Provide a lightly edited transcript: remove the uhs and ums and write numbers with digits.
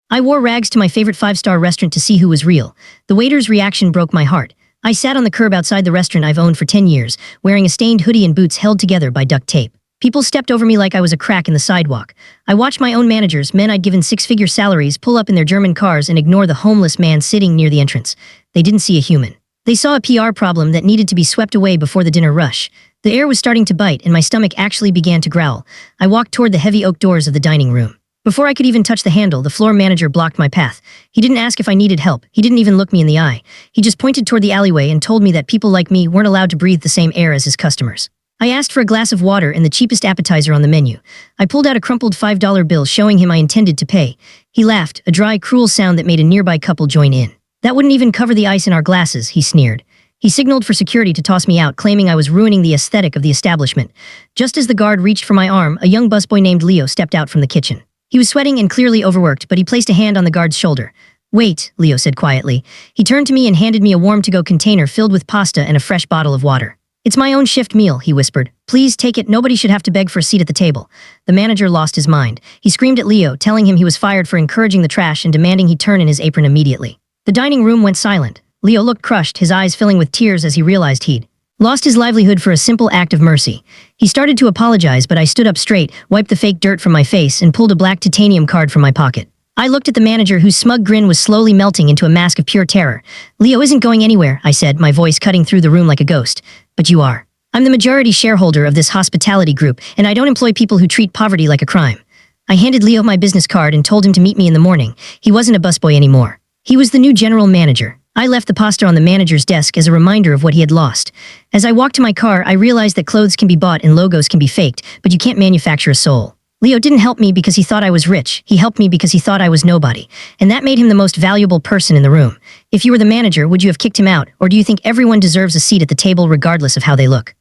I wore rags to my favorite five-star restaurant to see who was real. The waiter's reaction broke my heart. I sat on the curb outside the restaurant I've owned for 10 years, wearing a stained hoodie and boots held together by duct tape. People stepped over me like I was a crack in the sidewalk. I watched my own managers, men I'd given six-figure salaries, pull up in their German cars and ignore the homeless man sitting near the entrance. They didn't see a human. They saw a PR problem that needed to be swept away before the dinner rush. The air was starting to bite and my stomach actually began to growl. I walked toward the heavy oak doors of the dining room. Before I could even touch the handle, the floor manager blocked my path. He didn't ask if I needed help. He didn't even look me in the eye. He just pointed toward the alleyway and told me that people like me weren't allowed to breathe the same air as his customers. I asked for a glass of water and the cheapest appetizer on the menu. I pulled out a crumpled $5 bill showing him I intended to pay. He laughed, a dry, cruel sound that made a nearby couple join in. "That wouldn't even cover the ice in our glasses," he sneered. He signaled for security to toss me out, claiming I was ruining the aesthetic of the establishment. Just as the guard reached for my arm, a young busboy named Leo stepped out from the kitchen. He was sweating and clearly overworked, but he placed a hand on the guard's shoulder. "Wait," Leo said quietly. He turned to me and handed me a warm-to-go container filled with pasta and a fresh bottle of water. "It's my own shift meal," he whispered. "Please take it. Nobody should have to beg for a seat at the table." The manager lost his mind. He screamed at Leo, telling him he was fired for encouraging the trash and demanding he turn in his apron immediately. The dining room went silent. Leo looked crushed, his eyes filling with tears as he realized he'd lost his livelihood for a simple act of mercy. He started to apologize, but I stood up straight, wiped the fake dirt from my face, and pulled a black titanium card from my pocket. I looked at the manager, whose smug grin was slowly melting into a mask of pure terror. "Leo isn't going anywhere," I said, my voice cutting through the room like a ghost. "But you are. I'm the majority shareholder of this hospitality group, and I don't employ people who treat poverty like a crime." I handed Leo my business card and told him to meet me in the morning. He wasn't a busboy anymore. He was the new general manager. I left the pasta on the manager's desk as a reminder of what he had lost. As I walked to my car, I realized that clothes can be bought and logos can be faked, but you can't manufacture a soul. Leo didn't help me because he thought I was rich. He helped me because he thought I was nobody. And that made him the most valuable person in the room. If you were the manager, would you have kicked him out, or do you think everyone deserves a seat at the table regardless of how they look?